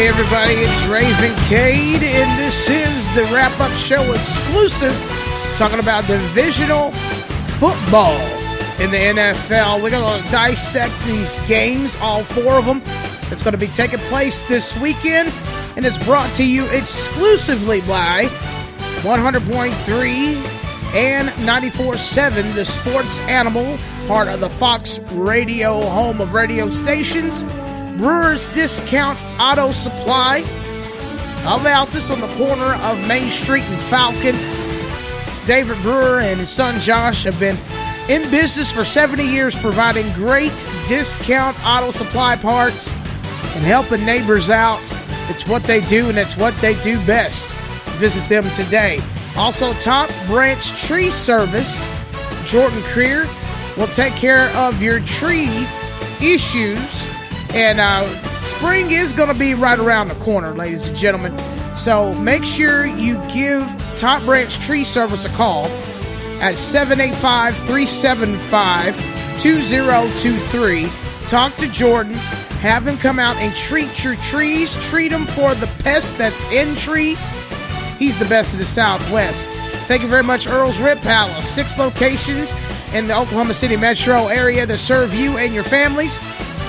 Hey everybody, it's Raven Cade, and this is the wrap-up show exclusive, talking about divisional football in the NFL. We're going to dissect these games, all four of them. It's going to be taking place this weekend, and it's brought to you exclusively by 100.3 and 94.7, the Sports Animal, part of the Fox Radio home of radio stations. Brewers Discount Auto Supply of Altus on the corner of Main Street and Falcon. David Brewer and his son Josh have been in business for 70 years, providing great discount auto supply parts and helping neighbors out. It's what they do, and it's what they do best. Visit them today. Also, Top Branch Tree Service, Jordan Creer will take care of your tree issues. And spring is going to be right around the corner, ladies and gentlemen. So make sure you give Top Branch Tree Service a call at 785-375-2023. Talk to Jordan. Have him come out and treat your trees. Treat them for the pest that's in trees. He's the best of the Southwest. Thank you very much, Earl's Rib Palace. 6 locations in the Oklahoma City metro area that serve you and your families.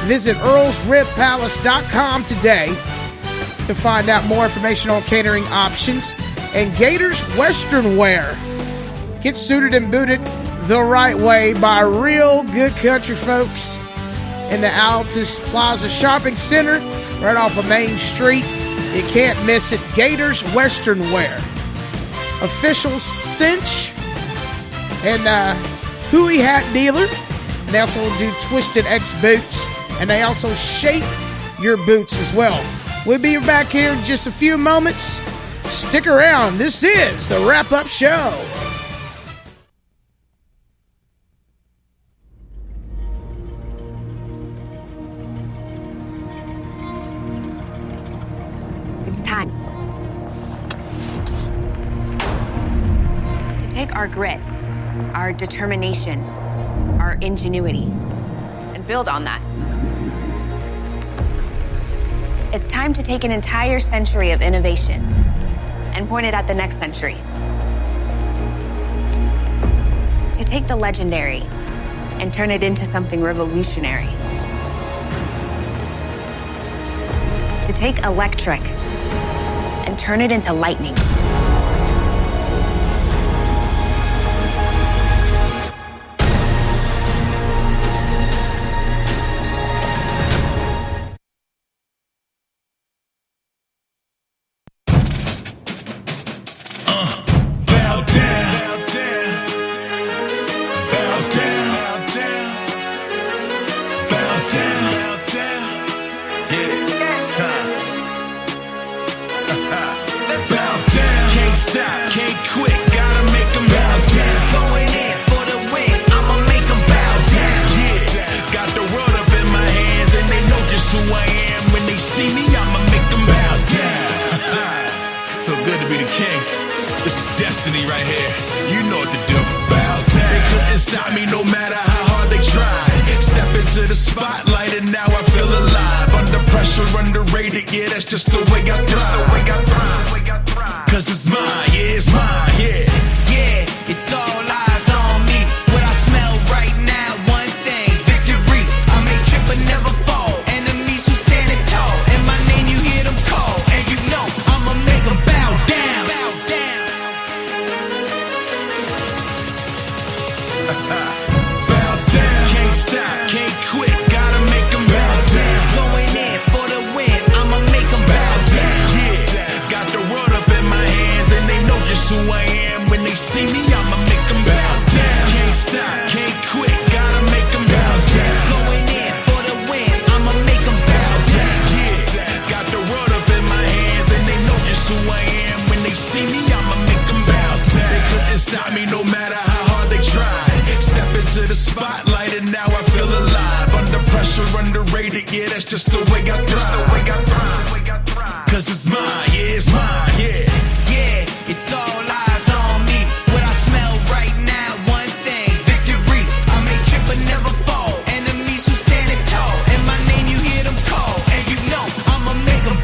Visit earlsribpalace.com today to find out more information on catering options. And Gator's Western Wear. Get suited and booted the right way by real good country folks in the Altus Plaza Shopping Center right off of Main Street. You can't miss it. Gator's Western Wear. Official cinch and Huey hat dealer. And they also do Twisted X boots. And they also shape your boots as well. We'll be back here in just a few moments. Stick around. This is the wrap-up show. It's time to take our grit, our determination, our ingenuity, and build on that. It's time to take an entire century of innovation and point it at the next century. To take the legendary and turn it into something revolutionary. To take electric and turn it into lightning.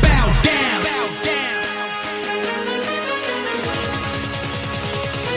Bow down.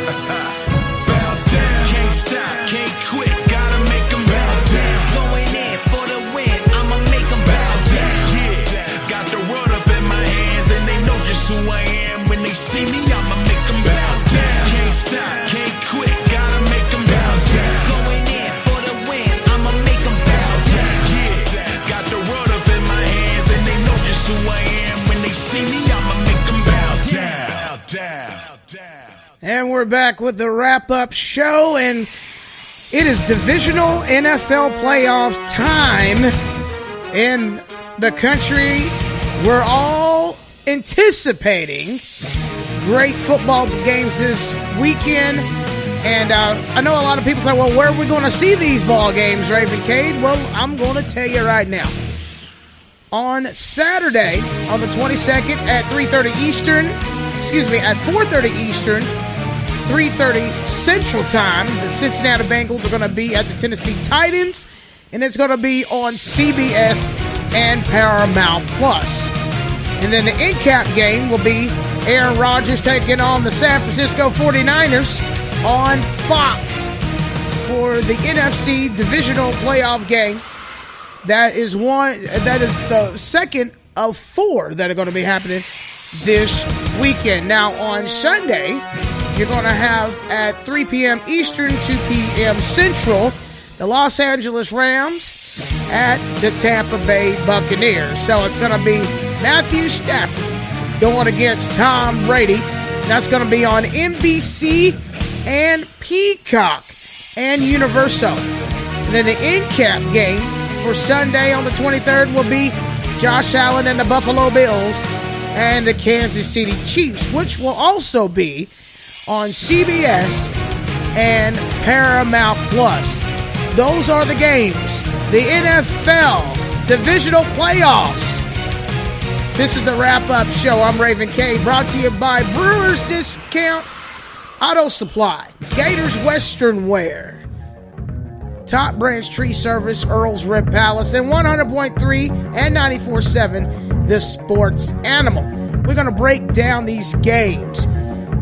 Bow down. Can't stop, can't quit, gotta make them bow down. Going in for the win, I'ma make them bow down. Yeah, got the world up in my hands and they know just who I am. When they see me, I'ma make them bow down. Can't stop, can't quit, gotta make them bow down. Going in for the win, I'ma make them bow down. Yeah, got the world up in my hands and they know just who I am. When they see me, I'ma make them bow down. Bow down. And we're back with the wrap-up show, and it is divisional NFL playoff time in the country. We're all anticipating great football games this weekend, and I know a lot of people say, well, where are we going to see these ball games, Raven Cade? Well, I'm going to tell you right now. On Saturday, on the 22nd at 3:30 Eastern, at 4:30 Eastern, 3:30 Central Time, the Cincinnati Bengals are going to be at the Tennessee Titans, and it's going to be on CBS and Paramount Plus. And then the in-cap game will be Aaron Rodgers taking on the San Francisco 49ers on Fox for the NFC Divisional playoff game. That is the second of 4 that are going to be happening this weekend. Now, on Sunday, you're going to have at 3 p.m. Eastern, 2 p.m. Central, the Los Angeles Rams at the Tampa Bay Buccaneers. So it's going to be Matthew Stafford going against Tom Brady. That's going to be on NBC and Peacock and Universal. And then the in-cap game for Sunday on the 23rd will be Josh Allen and the Buffalo Bills and the Kansas City Chiefs, which will also be on CBS and Paramount Plus. Those are the games. The NFL Divisional Playoffs. This is the wrap-up show. I'm Raven Cade, brought to you by Brewers Discount Auto Supply, Gator's Western Wear, Top Branch Tree Service, Earl's Rib Palace, and 100.3 and 94.7, The Sports Animal. We're going to break down these games,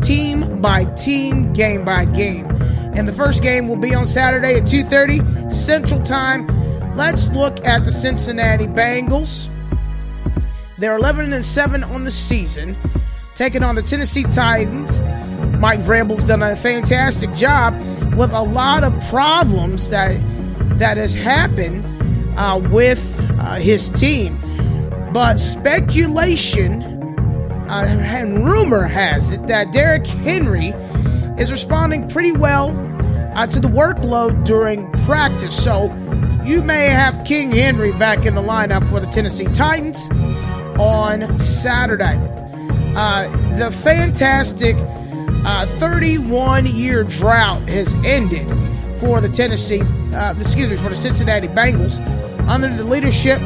team by team, game by game. And the first game will be on Saturday at 2:30 Central Time. Let's look at the Cincinnati Bengals. They're 11-7 on the season, taking on the Tennessee Titans. Mike Vrabel's done a fantastic job with a lot of problems that has happened with his team. But speculation and rumor has it that Derrick Henry is responding pretty well to the workload during practice. So you may have King Henry back in the lineup for the Tennessee Titans on Saturday. The fantastic 31-year drought has ended for the for the Cincinnati Bengals under the leadership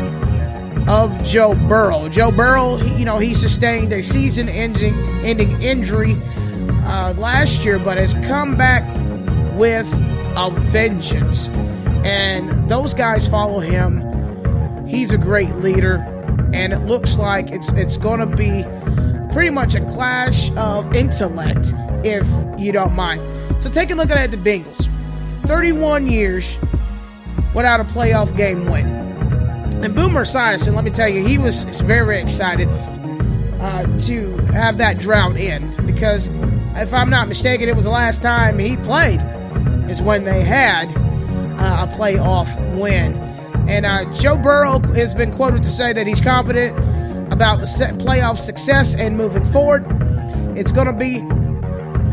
of Joe Burrow. Joe Burrow, he sustained a season-ending injury last year, but has come back with a vengeance. And those guys follow him. He's a great leader, and it looks like it's going to be pretty much a clash of intellect, if you don't mind. So take a look at the Bengals. 31 years without a playoff game win. And Boomer Esiason, let me tell you, he was very excited to have that drought end, because if I'm not mistaken, it was the last time he played is when they had a playoff win. And Joe Burrow has been quoted to say that he's confident about the playoff success and moving forward. It's going to be,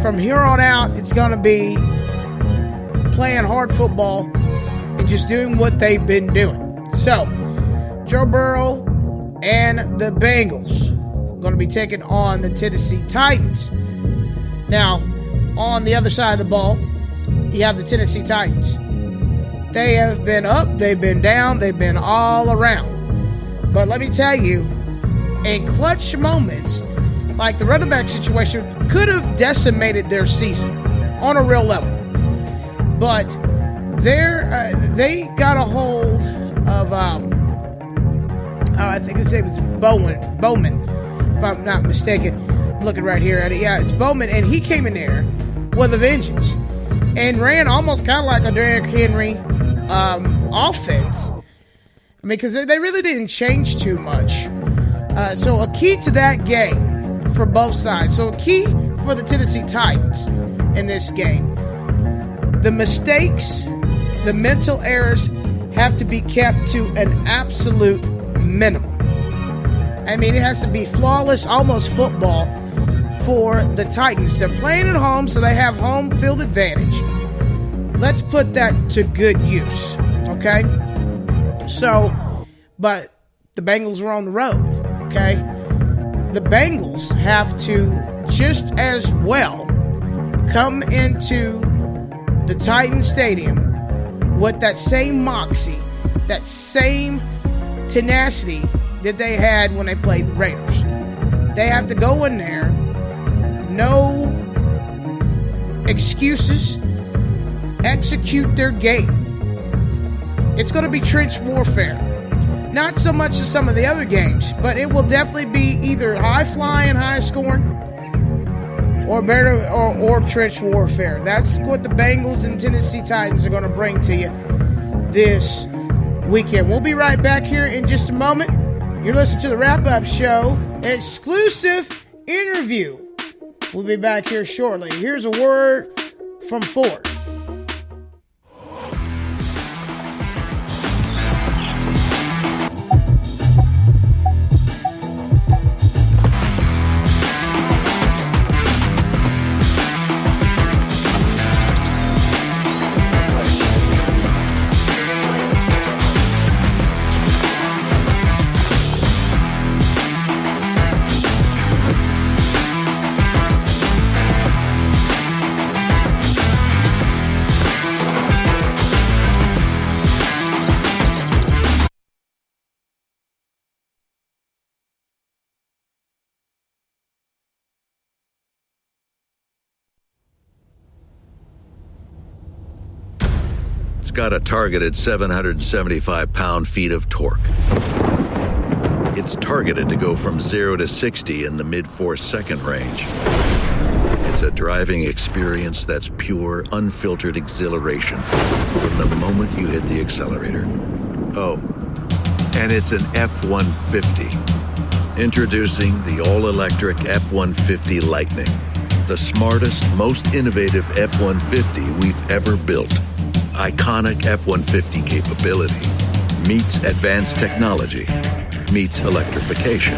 from here on out, it's going to be playing hard football and just doing what they've been doing. So, Joe Burrow and the Bengals are going to be taking on the Tennessee Titans. Now, on the other side of the ball, you have the Tennessee Titans. They have been up, they've been down, they've been all around. But let me tell you, in clutch moments, like the running back situation, could have decimated their season on a real level. But they got a hold of, I think his name was Bowman, if I'm not mistaken. I'm looking right here at it. Yeah, it's Bowman, and he came in there with a vengeance and ran almost kind of like a Derrick Henry offense. I mean, because they really didn't change too much. So a key to that game for both sides. So a key for the Tennessee Titans in this game. The mistakes, the mental errors have to be kept to an absolute minimum. I mean, it has to be flawless, almost football for the Titans. They're playing at home, so they have home field advantage. Let's put that to good use, okay? So, but the Bengals were on the road, okay? The Bengals have to just as well come into the Titans Stadium with that same moxie, that same tenacity that they had when they played the Raiders. They have to go in there, no excuses, execute their game. It's going to be trench warfare. Not so much as some of the other games, but it will definitely be either high flying, high scoring, or better, or trench warfare. That's what the Bengals and Tennessee Titans are going to bring to you this weekend. We'll be right back here in just a moment. You're listening to the Wrap-Up Show, exclusive interview. We'll be back here shortly. Here's a word from Ford. Got a targeted 775 pound-feet of torque. It's targeted to go from 0 to 60 in the mid-4-second range. It's a driving experience that's pure, unfiltered exhilaration from the moment you hit the accelerator. Oh, and it's an F-150. Introducing the all-electric F-150 Lightning, the smartest, most innovative F-150 we've ever built. Iconic F-150 capability meets advanced technology, meets electrification.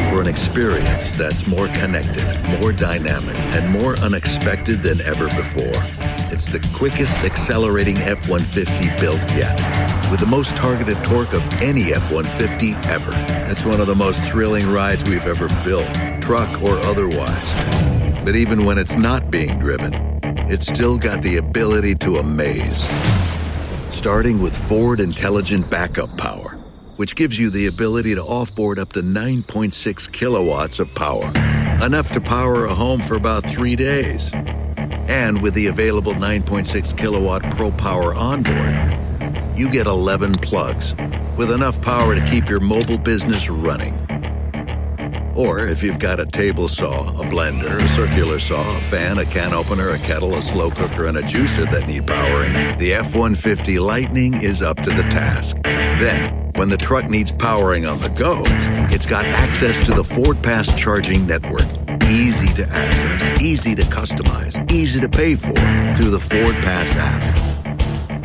For an experience that's more connected, more dynamic, and more unexpected than ever before. It's the quickest accelerating F-150 built yet, with the most targeted torque of any F-150 ever. It's one of the most thrilling rides we've ever built, truck or otherwise. But even when it's not being driven, it's still got the ability to amaze. Starting with Ford Intelligent Backup Power, which gives you the ability to offboard up to 9.6 kilowatts of power, enough to power a home for about 3 days. And with the available 9.6 kilowatt Pro Power onboard, you get 11 plugs, with enough power to keep your mobile business running. Or if you've got a table saw, a blender, a circular saw, a fan, a can opener, a kettle, a slow cooker, and a juicer that need powering, the F-150 Lightning is up to the task. Then, when the truck needs powering on the go, it's got access to the Ford Pass charging network. Easy to access, easy to customize, easy to pay for through the Ford Pass app.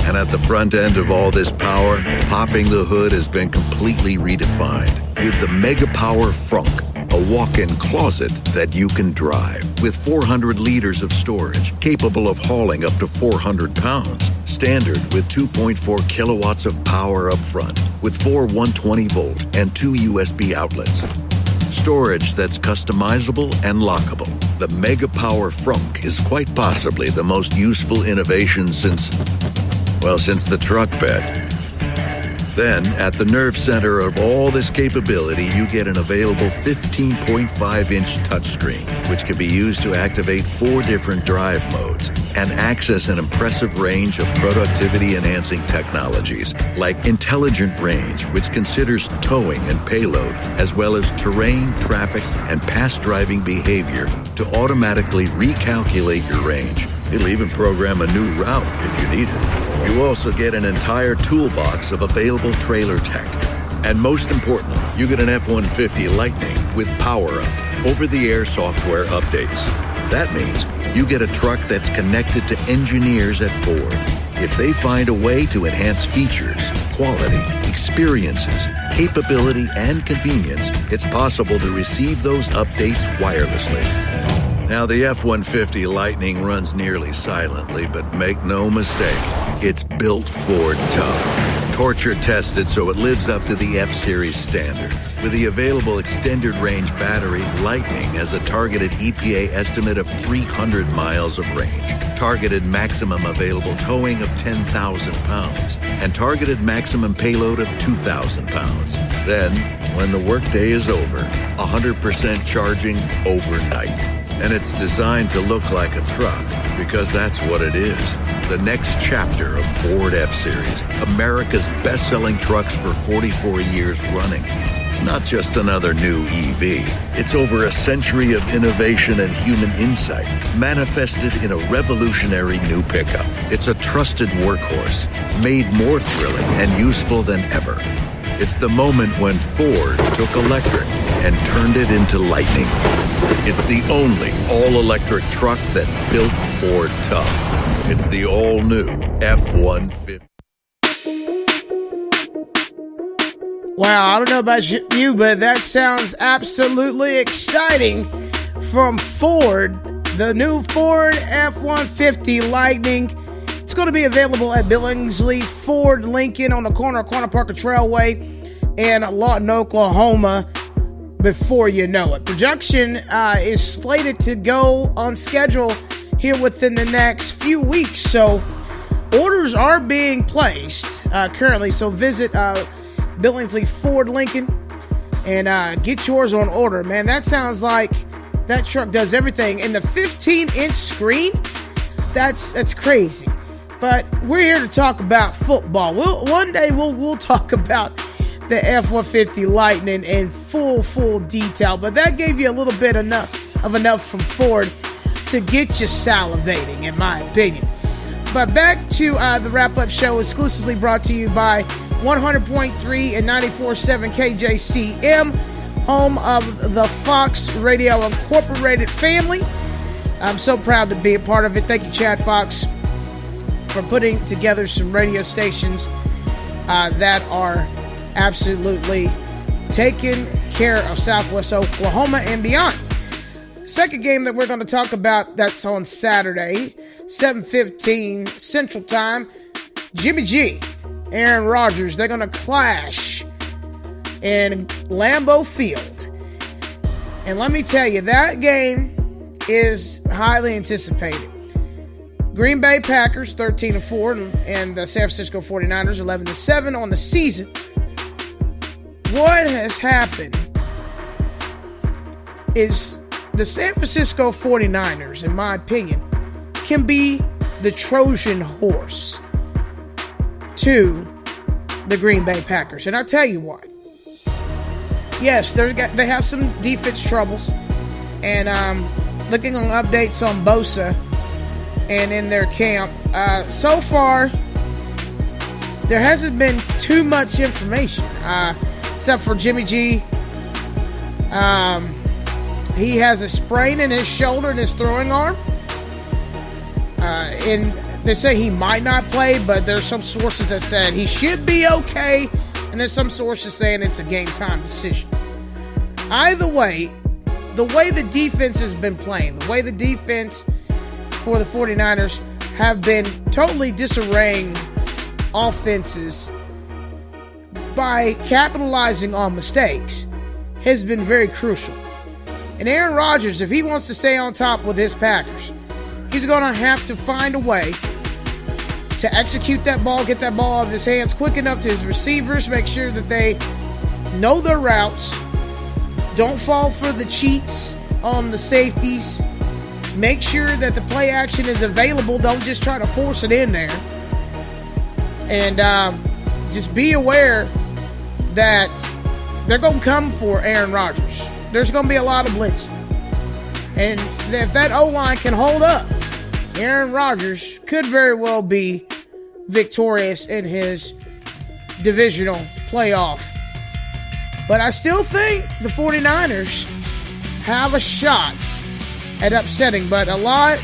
And at the front end of all this power, popping the hood has been completely redefined with the Mega Power Frunk, a walk-in closet that you can drive with 400 liters of storage, capable of hauling up to 400 pounds. Standard with 2.4 kilowatts of power up front, with 4 120-volt and 2 USB outlets. Storage that's customizable and lockable. The Mega Power Frunk is quite possibly the most useful innovation since the truck bed. Then, at the nerve center of all this capability, you get an available 15.5-inch touchscreen, which can be used to activate 4 different drive modes and access an impressive range of productivity-enhancing technologies, like Intelligent Range, which considers towing and payload, as well as terrain, traffic, and past driving behavior to automatically recalculate your range. It'll even program a new route if you need it. You also get an entire toolbox of available trailer tech. And most importantly, you get an F-150 Lightning with power-up, over-the-air software updates. That means you get a truck that's connected to engineers at Ford. If they find a way to enhance features, quality, experiences, capability, and convenience, it's possible to receive those updates wirelessly. Now, the F-150 Lightning runs nearly silently, but make no mistake, it's built Ford tough. Torture tested so it lives up to the F-Series standard. With the available extended range battery, Lightning has a targeted EPA estimate of 300 miles of range, targeted maximum available towing of 10,000 pounds, and targeted maximum payload of 2,000 pounds. Then, when the workday is over, 100% charging overnight. And it's designed to look like a truck, because that's what it is. The next chapter of Ford F-Series, America's best-selling trucks for 44 years running. It's not just another new EV. It's over a century of innovation and human insight, manifested in a revolutionary new pickup. It's a trusted workhorse, made more thrilling and useful than ever. It's the moment when Ford took electric and turned it into lightning. It's the only all-electric truck that's built Ford tough. It's the all-new F-150. Wow, I don't know about you, but that sounds absolutely exciting from Ford. The new Ford F-150 Lightning. It's going to be available at Billingsley Ford Lincoln on the corner of Corner Parker Trailway and Lawton, Oklahoma, before you know it. Production is slated to go on schedule here within the next few weeks. So orders are being placed currently. So visit Billingsley Ford Lincoln and get yours on order. Man, that sounds like that truck does everything. And the 15-inch screen, that's crazy. But we're here to talk about football. One day we'll talk about the F-150 Lightning in full detail. But that gave you a little bit enough from Ford to get you salivating, in my opinion. But back to the wrap-up show, exclusively brought to you by 100.3 and 94.7 KJCM, home of the Fox Radio Incorporated family. I'm so proud to be a part of it. Thank you, Chad Fox, for putting together some radio stations that are absolutely taking care of Southwest Oklahoma and beyond. Second game that we're going to talk about, that's on Saturday, 7:15 Central Time. Jimmy G, Aaron Rodgers, they're going to clash in Lambeau Field. And let me tell you, that game is highly anticipated. Green Bay Packers 13-4 and the San Francisco 49ers 11-7 on the season. What has happened is the San Francisco 49ers, in my opinion, can be the Trojan horse to the Green Bay Packers. And I'll tell you why. Yes, they have some defense troubles. And looking on updates on Bosa and in their camp, so far, there hasn't been too much information. Except for Jimmy G. He has a sprain in his shoulder and his throwing arm. And they say he might not play, but there's some sources that said he should be okay. And there's some sources saying it's a game time decision. Either way, the way the defense has been playing, the way the defense for the 49ers have been totally disarraying offenses by capitalizing on mistakes has been very crucial. And Aaron Rodgers, if he wants to stay on top with his Packers, he's going to have to find a way to execute that ball, get that ball out of his hands quick enough to his receivers, make sure that they know their routes, don't fall for the cheats on the safeties, make sure that the play action is available, don't just try to force it in there, and just be aware that they're going to come for Aaron Rodgers. There's going to be a lot of blitzing. And if that O-line can hold up, Aaron Rodgers could very well be victorious in his divisional playoff. But I still think the 49ers have a shot at upsetting, but a lot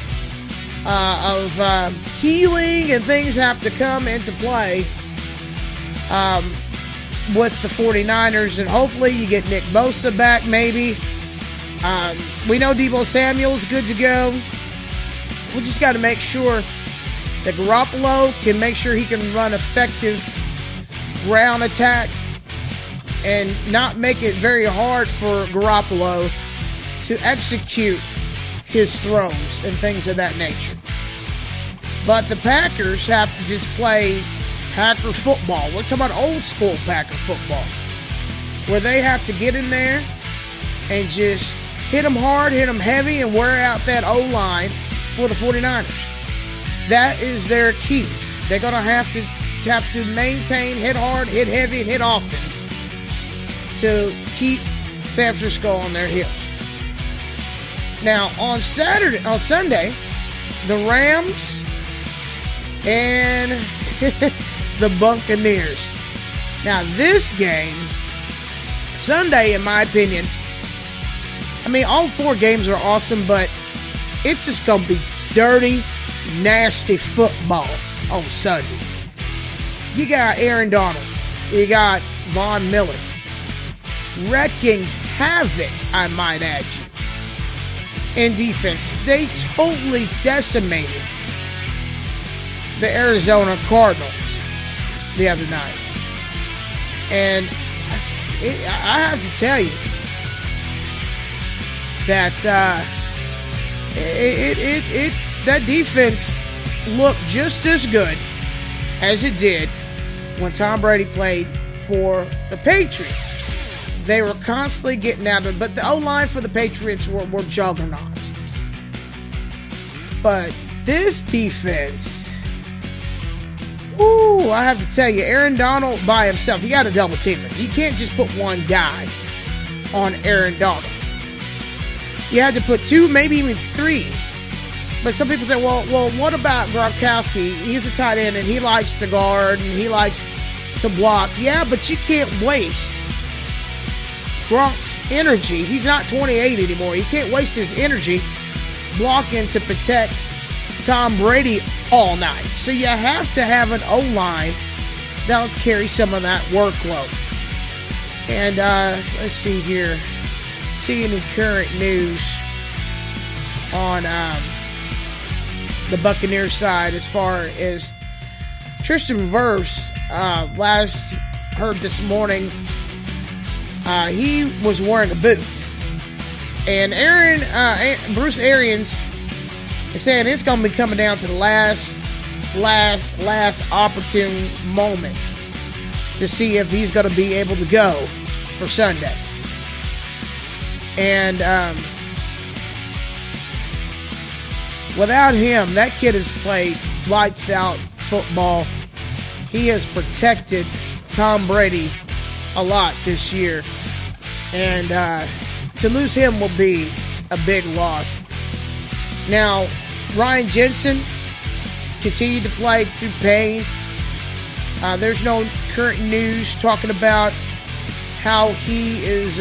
of healing and things have to come into play with the 49ers, and hopefully you get Nick Bosa back maybe. We know Deebo Samuel's good to go. We just got to make sure that Garoppolo can make sure he can run effective ground attack and not make it very hard for Garoppolo to execute his throws and things of that nature. But the Packers have to just play Packer football. We're talking about old school Packer football, where they have to get in there and just hit them hard, hit them heavy, and wear out that O-line for the 49ers. That is their keys. They're going to have to maintain, hit hard, hit heavy, and hit often to keep San Francisco on their heels. Now, on Sunday, the Rams and the Buccaneers. Now, this game, Sunday, in my opinion, I mean, all four games are awesome, but it's just going to be dirty, nasty football on Sunday. You got Aaron Donald. You got Von Miller wrecking havoc, I might add you, in defense. They totally decimated the Arizona Cardinals the other night. And I have to tell you that that defense looked just as good as it did when Tom Brady played for the Patriots. They were constantly getting at him, but the O-line for the Patriots were juggernauts. But this defense, I have to tell you, Aaron Donald by himself, you got to double team him. You can't just put one guy on Aaron Donald. You had to put two, maybe even three. But some people say, well, what about Gronkowski? He's a tight end, and he likes to guard, and he likes to block. Yeah, but you can't waste Gronk's energy. He's not 28 anymore. You can't waste his energy blocking to protect Tom Brady all night. So you have to have an O-line that'll carry some of that workload. And let's see here. See any current news on the Buccaneers side as far as Tristan Wirfs. Last heard this morning, he was wearing a boot, and Bruce Arians is saying it's going to be coming down to the last opportune moment to see if he's going to be able to go for Sunday. And without him, that kid has played lights out football. He has protected Tom Brady a lot this year. And to lose him will be a big loss. Now, Ryan Jensen continued to play through pain. There's no current news talking about how he is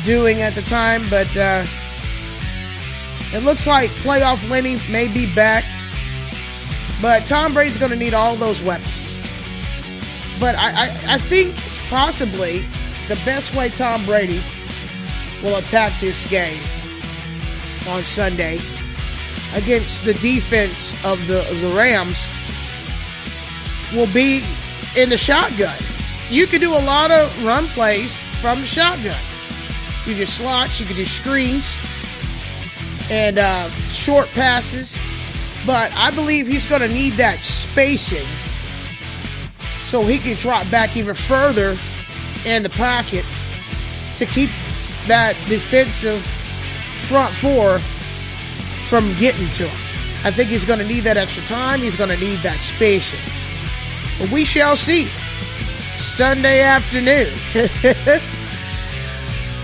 doing at the time, but it looks like playoff Lenny may be back. But Tom Brady's going to need all those weapons. But I think possibly the best way Tom Brady will attack this game on Sunday against the defense of the Rams will be in the shotgun. You can do a lot of run plays from the shotgun. You can do slots, you can do screens, and short passes. But I believe he's going to need that spacing so he can drop back even further in the pocket to keep that defensive front four from getting to him. I think he's going to need that extra time. He's going to need that spacing. But we shall see. Sunday afternoon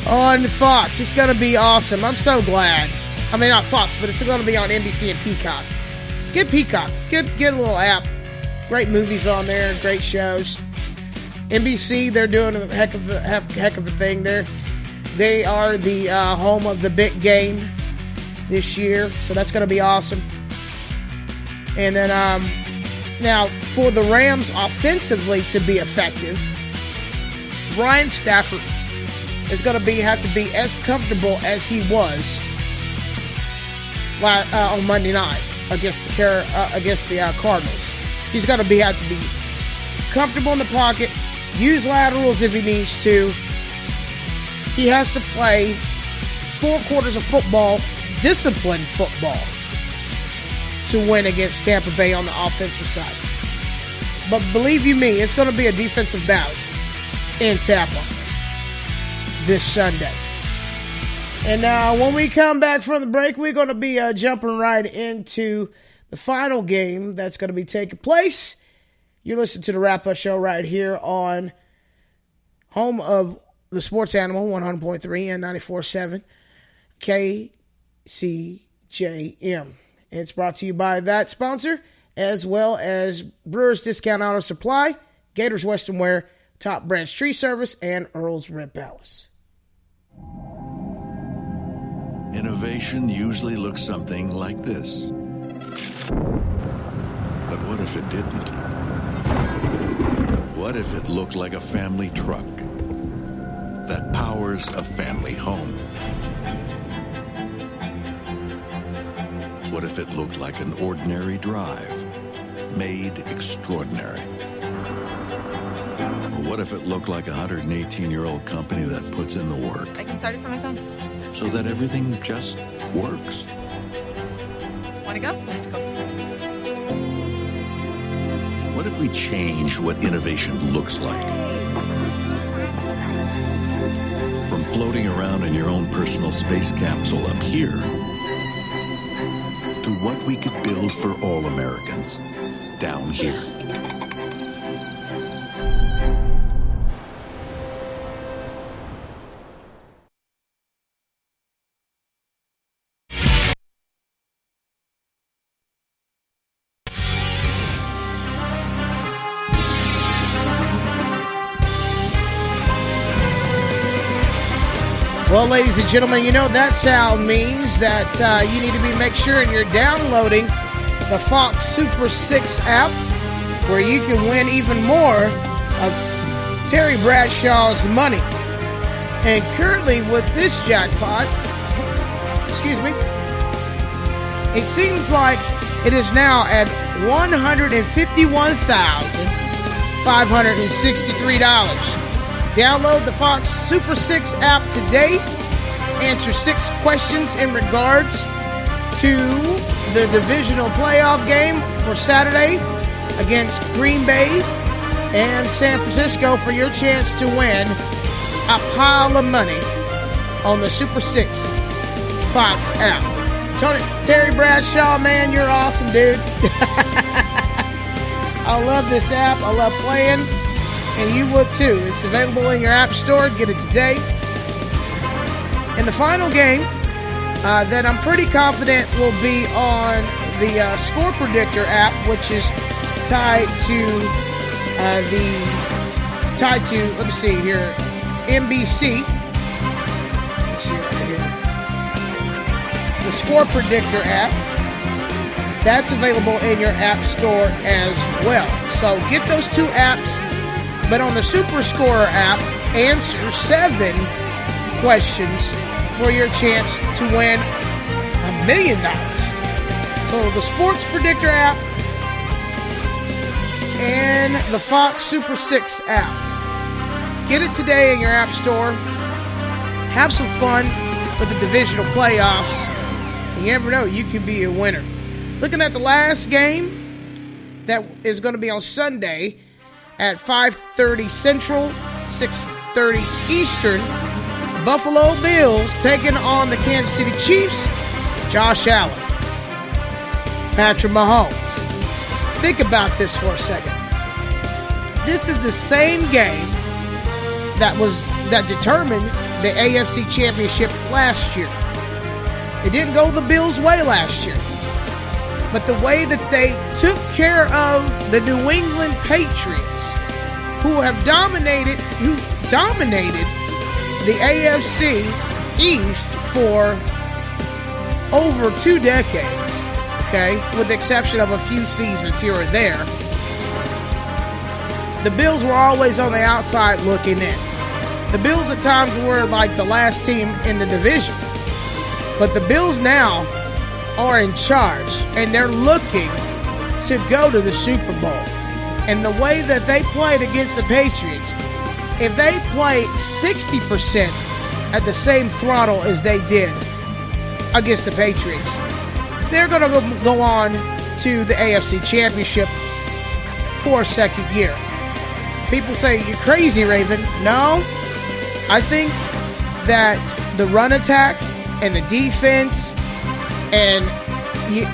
on Fox. It's going to be awesome. I'm so glad I mean, not Fox, but it's going to be on NBC and Peacock. Get Peacocks. Get a little app. Great movies on there. Great shows. NBC, they're doing a heck of a thing there. They are the home of the big game this year, so that's going to be awesome. And then now for the Rams offensively to be effective, Ryan Stafford is going to have to be as comfortable as he was on Monday night against the Cardinals. He's going to have to be comfortable in the pocket, use laterals if he needs to. He has to play 4 quarters of football, disciplined football, to win against Tampa Bay on the offensive side. But believe you me, it's going to be a defensive battle in Tampa this Sunday. And when we come back from the break, we're going to be jumping right into the final game that's going to be taking place. You're listening to the Wrap Up Show right here on home of the Sports Animal, 100.3 and 94.7 KCJM. It's brought to you by that sponsor, as well as Brewers Discount Auto Supply, Gator's Western Wear, Top Branch Tree Service, and Earl's Rib Palace. Innovation usually looks something like this. But what if it didn't? What if it looked like a family truck that powers a family home? What if it looked like an ordinary drive made extraordinary? Or what if it looked like a 118-year-old company that puts in the work? I can start it from my phone. So that everything just works. Want to go? Let's go. What if we changed what innovation looks like? From floating around in your own personal space capsule up here to what we could build for all Americans down here. Well, ladies and gentlemen, you know that sound means that you need to make sure you're downloading the Fox Super 6 app, where you can win even more of Terry Bradshaw's money. And currently with this jackpot, it seems like it is now at $151,563. Download the Fox Super 6 app today. Answer 6 questions in regards to the divisional playoff game for Saturday against Green Bay and San Francisco for your chance to win a pile of money on the Super 6 Fox app. Terry Bradshaw, man, you're awesome, dude. I love this app. I love playing. And you would too. It's available in your app store. Get it today. And the final game that I'm pretty confident will be on the Score Predictor app, which is tied to let me see here, NBC. Let's see right here. The Score Predictor app. That's available in your app store as well. So get those 2 apps. But on the Super Scorer app, answer 7 questions for your chance to win $1 million. So the Sports Predictor app and the Fox Super 6 app. Get it today in your app store. Have some fun with the divisional playoffs. And you never know, you could be a winner. Looking at the last game that is going to be on Sunday at 5:30 Central, 6:30 Eastern. Buffalo Bills taking on the Kansas City Chiefs. Josh Allen, Patrick Mahomes. Think about this for a second. This is the same game that determined the AFC Championship last year. It didn't go the Bills' way last year. But the way that they took care of the New England Patriots, who dominated the AFC East for over 2 decades, okay, with the exception of a few seasons here or there. The Bills were always on the outside looking in. The Bills at times were like the last team in the division. But the Bills now are in charge, and they're looking to go to the Super Bowl. And the way that they played against the Patriots, if they play 60% at the same throttle as they did against the Patriots, they're going to go on to the AFC Championship for a second year. People say, you're crazy, Raven. No, I think that the run attack and the defense, and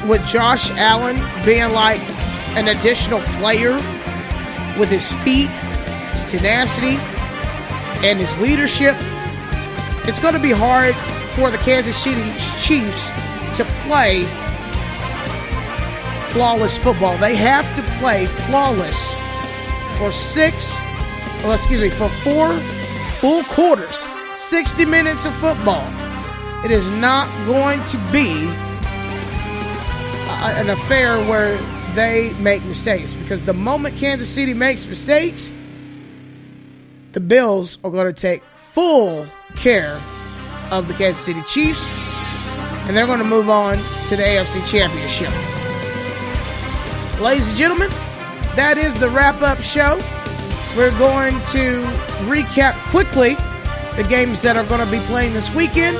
with Josh Allen being like an additional player with his feet, his tenacity, and his leadership, it's going to be hard for the Kansas City Chiefs to play flawless football. They have to play flawless for 4 full quarters, 60 minutes of football. It is not going to be an affair where they make mistakes, because the moment Kansas City makes mistakes, the Bills are going to take full care of the Kansas City Chiefs, and they're going to move on to the AFC Championship. Ladies and gentlemen, that is the wrap-up show. We're going to recap quickly the games that are going to be playing this weekend.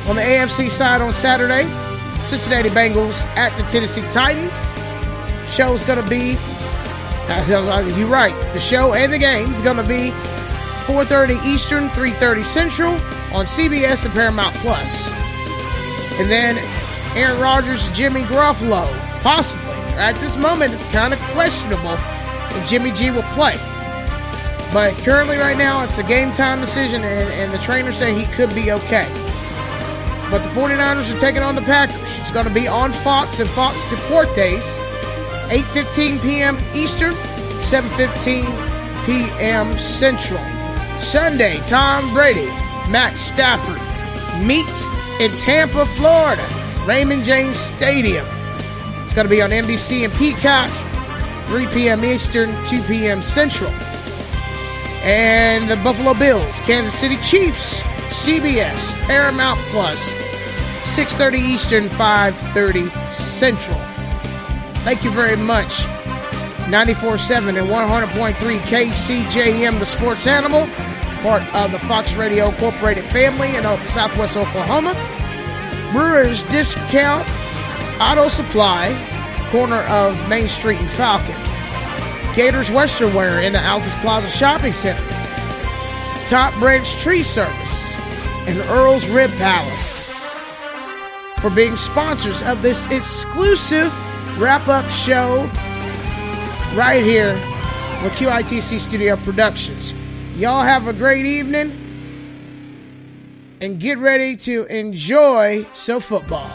On the AFC side on Saturday, Cincinnati Bengals at the Tennessee Titans. Show's going to be, you're right, the show and the game is going to be 4:30 Eastern, 3:30 Central on CBS and Paramount Plus. And then Aaron Rodgers and Jimmy Garoppolo, possibly. At this moment, it's kind of questionable if Jimmy G will play. But currently right now, it's a game time decision, and the trainers say he could be okay. But the 49ers are taking on the Packers. It's going to be on Fox and Fox Deportes, 8:15 p.m. Eastern, 7:15 p.m. Central. Sunday, Tom Brady, Matt Stafford meet in Tampa, Florida, Raymond James Stadium. It's going to be on NBC and Peacock, 3 p.m. Eastern, 2 p.m. Central. And the Buffalo Bills, Kansas City Chiefs, CBS, Paramount Plus, 6:30 Eastern, 5:30 Central. Thank you very much. 94.7 and 100.3 KCJM, the sports animal, part of the Fox Radio Incorporated family in Southwest Oklahoma. Brewers Discount Auto Supply, corner of Main Street and Falcon. Gator's Western Wear in the Altus Plaza Shopping Center. Top Branch Tree Service and Earl's Rib Palace for being sponsors of this exclusive wrap-up show right here with QITC Studio Productions. Y'all have a great evening and get ready to enjoy some football.